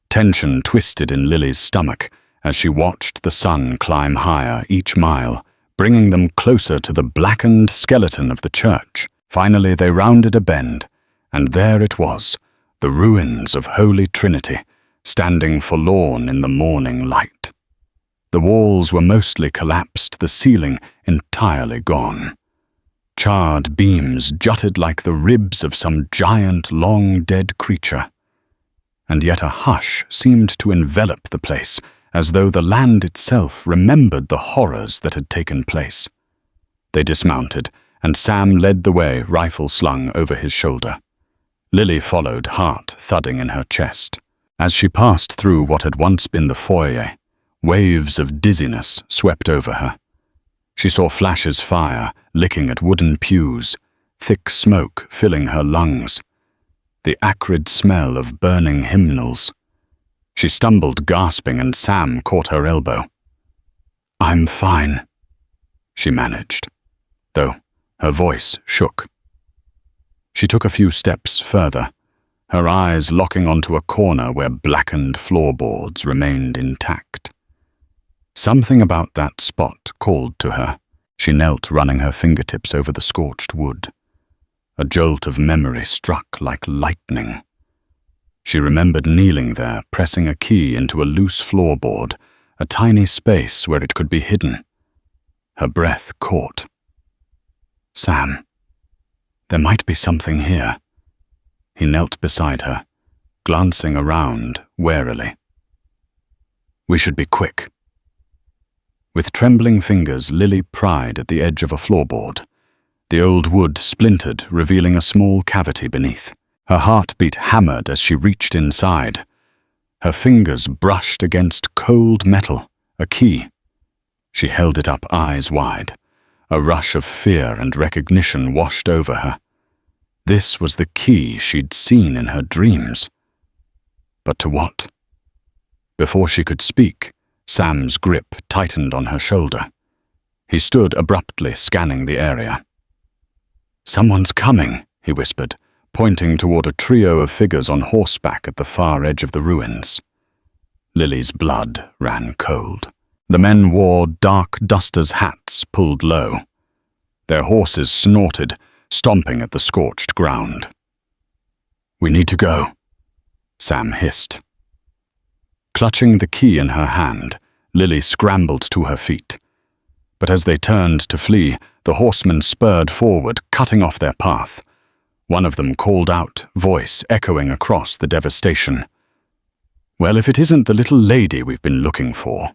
Tension twisted in Lily's stomach as she watched the sun climb higher each mile, bringing them closer to the blackened skeleton of the church. Finally, they rounded a bend, and there it was, the ruins of Holy Trinity, standing forlorn in the morning light. The walls were mostly collapsed, the ceiling entirely gone. Charred beams jutted like the ribs of some giant, long-dead creature. And yet a hush seemed to envelop the place, as though the land itself remembered the horrors that had taken place. They dismounted, and Sam led the way, rifle slung over his shoulder. Lily followed, heart thudding in her chest. As she passed through what had once been the foyer, waves of dizziness swept over her. She saw flashes fire, licking at wooden pews, thick smoke filling her lungs, the acrid smell of burning hymnals. She stumbled, gasping, and Sam caught her elbow. "I'm fine," she managed, though her voice shook. She took a few steps further, her eyes locking onto a corner where blackened floorboards remained intact. Something about that spot called to her. She knelt, running her fingertips over the scorched wood. A jolt of memory struck like lightning. She remembered kneeling there, pressing a key into a loose floorboard, a tiny space where it could be hidden. Her breath caught. Sam. There might be something here. He knelt beside her, glancing around warily. We should be quick. With trembling fingers, Lily pried at the edge of a floorboard. The old wood splintered, revealing a small cavity beneath. Her heartbeat hammered as she reached inside. Her fingers brushed against cold metal, a key. She held it up, eyes wide. A rush of fear and recognition washed over her. This was the key she'd seen in her dreams. But to what? Before she could speak, Sam's grip tightened on her shoulder. He stood abruptly, scanning the area. "Someone's coming," he whispered, pointing toward a trio of figures on horseback at the far edge of the ruins. Lily's blood ran cold. The men wore dark dusters' hats pulled low. Their horses snorted, stomping at the scorched ground. "We need to go," Sam hissed. Clutching the key in her hand, Lily scrambled to her feet. But as they turned to flee, the horsemen spurred forward, cutting off their path. One of them called out, voice echoing across the devastation. "Well, if it isn't the little lady we've been looking for.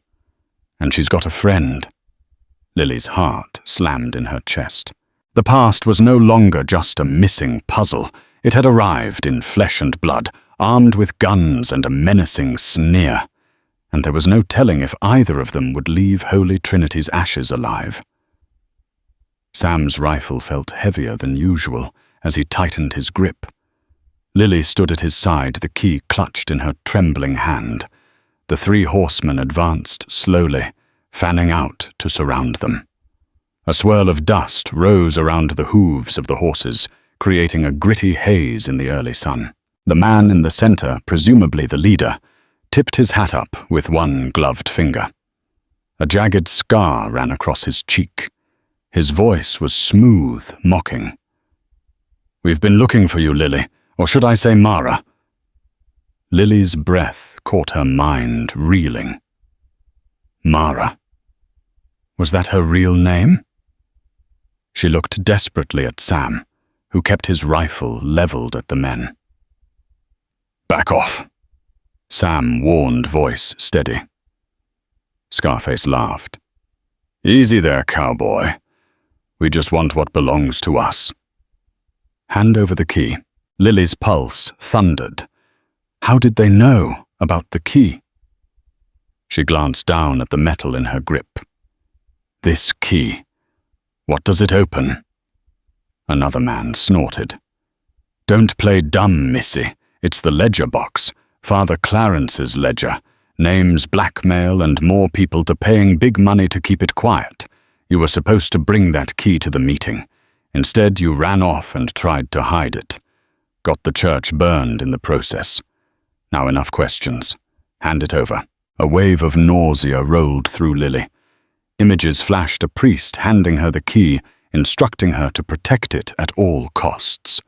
And she's got a friend." Lily's heart slammed in her chest. The past was no longer just a missing puzzle. It had arrived in flesh and blood, armed with guns and a menacing sneer, and there was no telling if either of them would leave Holy Trinity's ashes alive. Sam's rifle felt heavier than usual as he tightened his grip. Lily stood at his side, the key clutched in her trembling hand. The three horsemen advanced slowly, fanning out to surround them. A swirl of dust rose around the hooves of the horses, creating a gritty haze in the early sun. The man in the center, presumably the leader, tipped his hat up with one gloved finger. A jagged scar ran across his cheek. His voice was smooth, mocking. "We've been looking for you, Lily, or should I say Mara?" Lily's breath caught her mind reeling. Mara. Was that her real name? She looked desperately at Sam, who kept his rifle leveled at the men. "Back off," Sam warned, voice steady. Scarface laughed. "Easy there, cowboy. We just want what belongs to us." "Hand over the key." Lily's pulse thundered. How did they know about the key? She glanced down at the metal in her grip. "This key. What does it open?" Another man snorted. Don't play dumb, missy. It's the ledger box. Father Clarence's ledger. Names, blackmail, and more people to paying big money to keep it quiet. You were supposed to bring that key to the meeting. Instead, you ran off and tried to hide it. Got the church burned in the process. Now enough questions. Hand it over. A wave of nausea rolled through Lily. Images flashed a priest handing her the key, instructing her to protect it at all costs.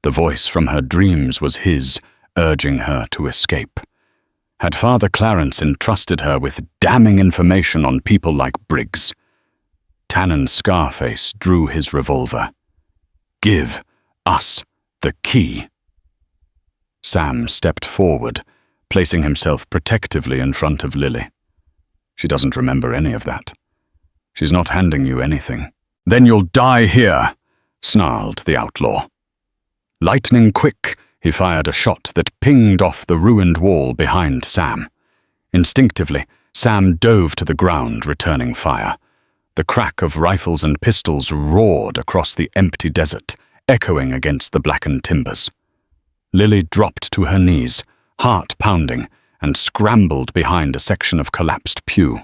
The voice from her dreams was his, urging her to escape. Had Father Clarence entrusted her with damning information on people like Briggs? Tannen Scarface drew his revolver. Give us the key. Sam stepped forward, placing himself protectively in front of Lily. She doesn't remember any of that. She's not handing you anything. Then you'll die here, snarled the outlaw. Lightning quick, he fired a shot that pinged off the ruined wall behind Sam. Instinctively, Sam dove to the ground, returning fire. The crack of rifles and pistols roared across the empty desert, echoing against the blackened timbers. Lily dropped to her knees, heart pounding, and scrambled behind a section of collapsed pew.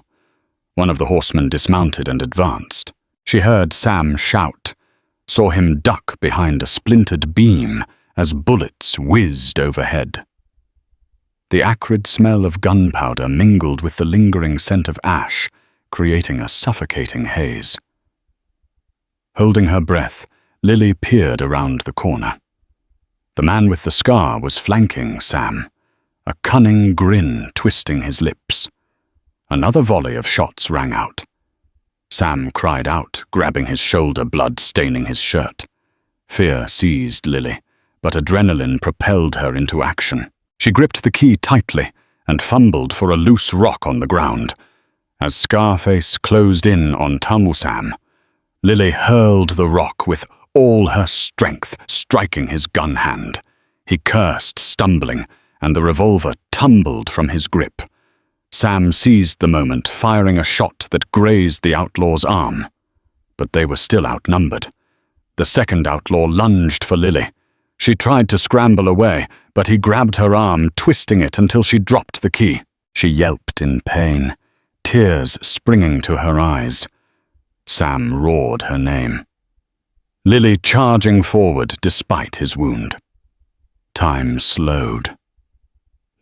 One of the horsemen dismounted and advanced. She heard Sam shout, saw him duck behind a splintered beam as bullets whizzed overhead. The acrid smell of gunpowder mingled with the lingering scent of ash, creating a suffocating haze. Holding her breath, Lily peered around the corner. The man with the scar was flanking Sam, a cunning grin twisting his lips. Another volley of shots rang out. Sam cried out, grabbing his shoulder, blood staining his shirt. Fear seized Lily, but adrenaline propelled her into action. She gripped the key tightly and fumbled for a loose rock on the ground. As Scarface closed in on Sam, Lily hurled the rock with all her strength, striking his gun hand. He cursed, stumbling, and the revolver tumbled from his grip. Sam seized the moment, firing a shot that grazed the outlaw's arm. But they were still outnumbered. The second outlaw lunged for Lily. She tried to scramble away, but he grabbed her arm, twisting it until she dropped the key. She yelped in pain, tears springing to her eyes. Sam roared her name. Lily charging forward despite his wound. Time slowed.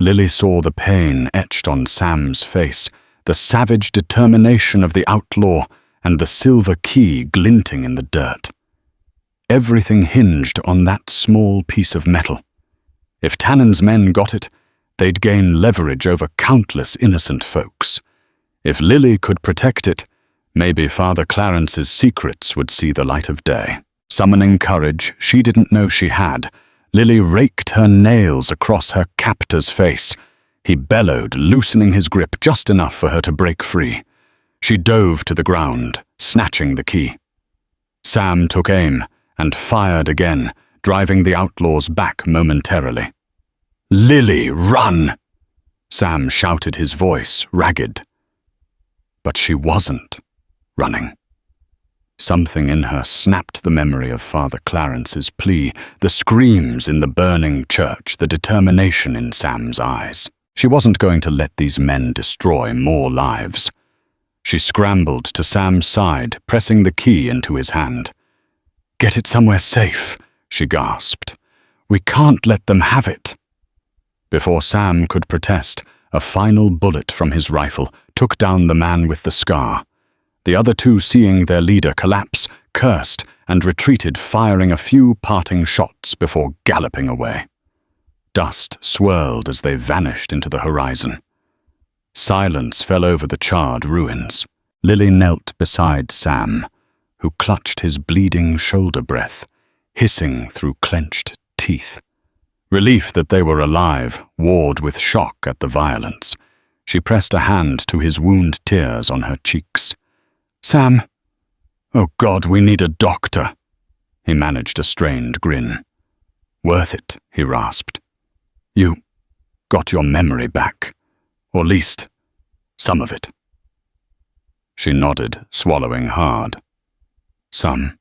Lily saw the pain etched on Sam's face, the savage determination of the outlaw, and the silver key glinting in the dirt. Everything hinged on that small piece of metal. If Tannen's men got it, they'd gain leverage over countless innocent folks. If Lily could protect it, maybe Father Clarence's secrets would see the light of day. Summoning courage she didn't know she had, Lily raked her nails across her captor's face. He bellowed, loosening his grip just enough for her to break free. She dove to the ground, snatching the key. Sam took aim and fired again, driving the outlaws back momentarily. "Lily, run!" Sam shouted, his voice ragged. But she wasn't running. Something in her snapped the memory of Father Clarence's plea, the screams in the burning church, the determination in Sam's eyes. She wasn't going to let these men destroy more lives. She scrambled to Sam's side, pressing the key into his hand. "Get it somewhere safe," she gasped. "We can't let them have it." Before Sam could protest, a final bullet from his rifle took down the man with the scar. The other two, seeing their leader collapse, cursed and retreated, firing a few parting shots before galloping away. Dust swirled as they vanished into the horizon. Silence fell over the charred ruins. Lily knelt beside Sam, who clutched his bleeding shoulder breath, hissing through clenched teeth. Relief that they were alive warred with shock at the violence. She pressed a hand to his wound tears on her cheeks. "Sam, oh God, we need a doctor." He managed a strained grin. "Worth it," he rasped. "You got your memory back, or at least some of it." She nodded, swallowing hard. "Some.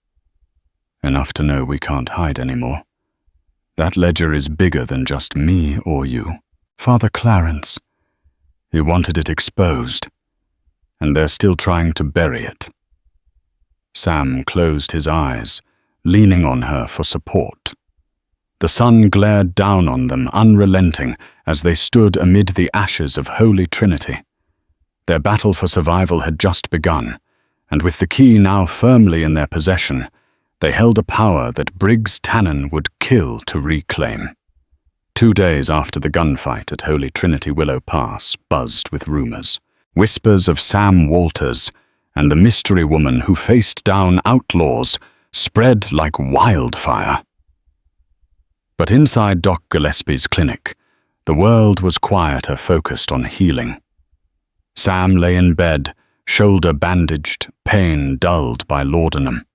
Enough to know we can't hide anymore. That ledger is bigger than just me or you. Father Clarence. He wanted it exposed, and they're still trying to bury it. Sam closed his eyes, leaning on her for support. The sun glared down on them, unrelenting, as they stood amid the ashes of Holy Trinity. Their battle for survival had just begun, and with the key now firmly in their possession, they held a power that Briggs Tannen would kill to reclaim. 2 days after the gunfight at Holy Trinity Willow Pass buzzed with rumors. Whispers of Sam Walters and the mystery woman who faced down outlaws spread like wildfire. But inside Doc Gillespie's clinic, the world was quieter, focused on healing. Sam lay in bed, shoulder bandaged, pain dulled by laudanum.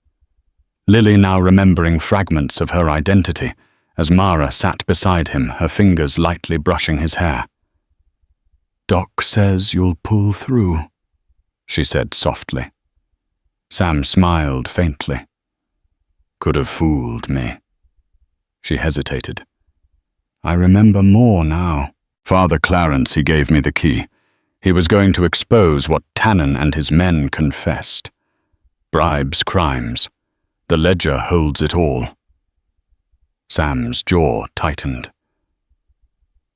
Lily now remembering fragments of her identity as Mara sat beside him, her fingers lightly brushing his hair. "Doc says you'll pull through," she said softly. Sam smiled faintly. "Could have fooled me." She hesitated. "I remember more now. Father Clarence, he gave me the key. He was going to expose what Tannen and his men confessed. Bribes, crimes. The ledger holds it all." Sam's jaw tightened.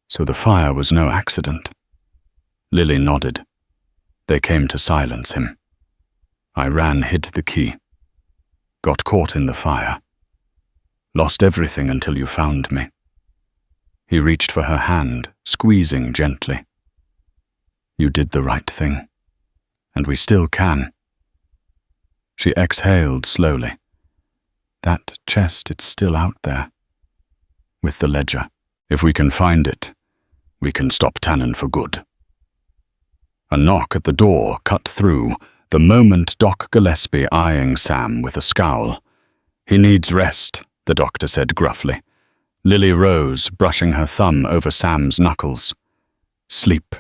"So the fire was no accident?" Lily nodded. They came to silence him. "I ran, hid the key. Got caught in the fire. Lost everything until you found me." He reached for her hand, squeezing gently. "You did the right thing. And we still can." She exhaled slowly. "That chest, it's still out there. With the ledger. If we can find it, we can stop Tannen for good." A knock at the door cut through, the moment Doc Gillespie eyeing Sam with a scowl. "He needs rest," the doctor said gruffly. Lily rose, brushing her thumb over Sam's knuckles. "Sleep.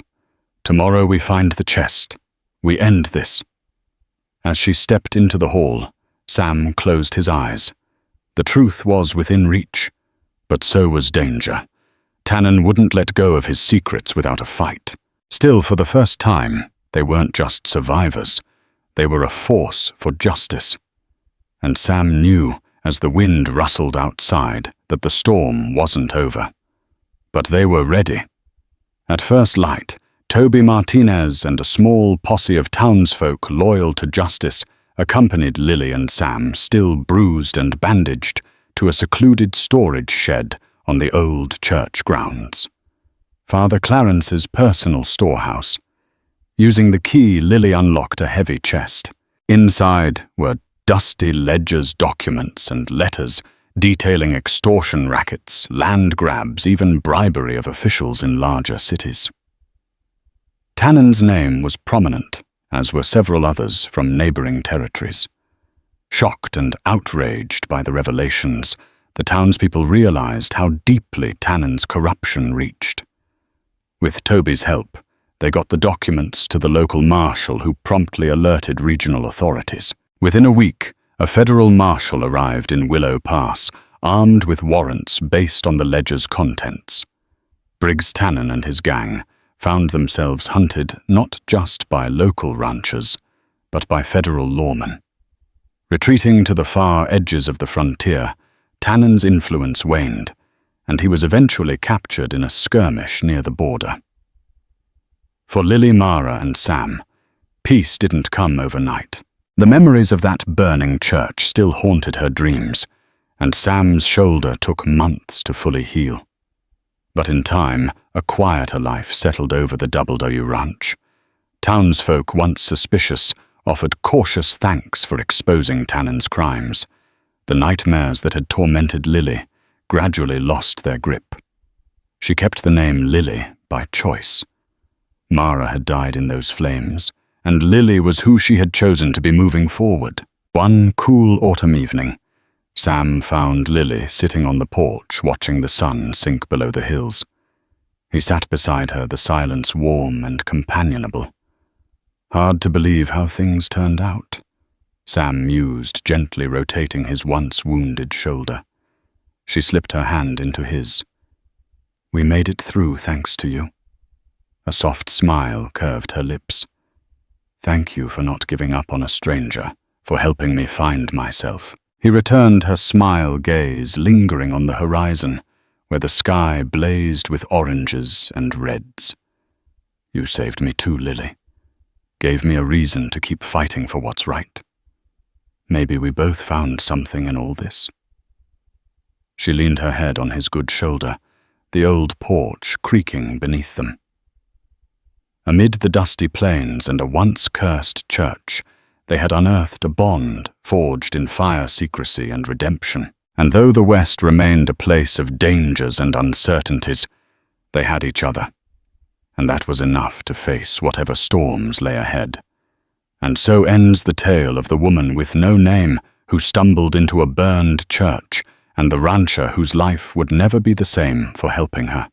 Tomorrow we find the chest. We end this." As she stepped into the hall, Sam closed his eyes. The truth was within reach, but so was danger. Tannen wouldn't let go of his secrets without a fight. Still, for the first time, they weren't just survivors. They were a force for justice. And Sam knew, as the wind rustled outside, that the storm wasn't over. But they were ready. At first light, Toby Martinez and a small posse of townsfolk loyal to justice accompanied Lily and Sam, still bruised and bandaged, to a secluded storage shed on the old church grounds. Father Clarence's personal storehouse. Using the key, Lily unlocked a heavy chest. Inside were dusty ledgers, documents, and letters detailing extortion rackets, land grabs, even bribery of officials in larger cities. Tannen's name was prominent, as were several others from neighboring territories. Shocked and outraged by the revelations, the townspeople realized how deeply Tannen's corruption reached. With Toby's help, they got the documents to the local marshal, who promptly alerted regional authorities. Within a week, a federal marshal arrived in Willow Pass, armed with warrants based on the ledger's contents. Briggs Tannen and his gang found themselves hunted not just by local ranchers, but by federal lawmen. Retreating to the far edges of the frontier, Tannen's influence waned, and he was eventually captured in a skirmish near the border. For Lily, Mara, and Sam, peace didn't come overnight. The memories of that burning church still haunted her dreams, and Sam's shoulder took months to fully heal. But in time, a quieter life settled over the W Ranch. Townsfolk, once suspicious, offered cautious thanks for exposing Tannen's crimes. The nightmares that had tormented Lily gradually lost their grip. She kept the name Lily by choice. Mara had died in those flames, and Lily was who she had chosen to be moving forward. One cool autumn evening, Sam found Lily sitting on the porch watching the sun sink below the hills. He sat beside her, the silence warm and companionable. "Hard to believe how things turned out," Sam mused, gently rotating his once wounded shoulder. She slipped her hand into his. We made it through thanks to you. A soft smile curved her lips. Thank you for not giving up on a stranger, for helping me find myself. He returned her smile gaze, lingering on the horizon, where the sky blazed with oranges and reds. You saved me too, Lily. Gave me a reason to keep fighting for what's right. Maybe we both found something in all this. She leaned her head on his good shoulder, the old porch creaking beneath them. Amid the dusty plains and a once-cursed church, they had unearthed a bond forged in fire secrecy and redemption. And though the West remained a place of dangers and uncertainties, they had each other. And that was enough to face whatever storms lay ahead. And so ends the tale of the woman with no name who stumbled into a burned church, and the rancher whose life would never be the same for helping her.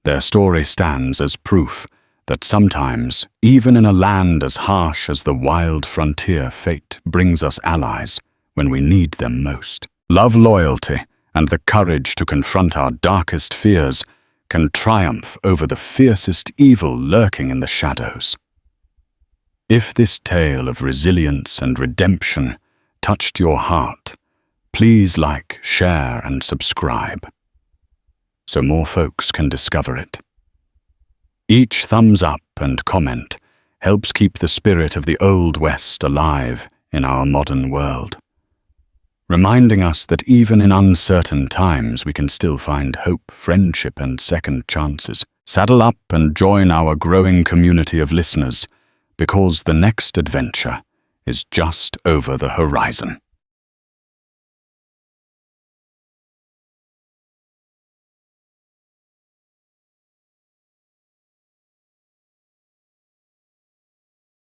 Their story stands as proof that sometimes, even in a land as harsh as the wild frontier, fate brings us allies when we need them most. Love, loyalty, and the courage to confront our darkest fears can triumph over the fiercest evil lurking in the shadows. If this tale of resilience and redemption touched your heart, please like, share, and subscribe, so more folks can discover it. Each thumbs up and comment helps keep the spirit of the Old West alive in our modern world, reminding us that even in uncertain times we can still find hope, friendship, and second chances. Saddle up and join our growing community of listeners, because the next adventure is just over the horizon.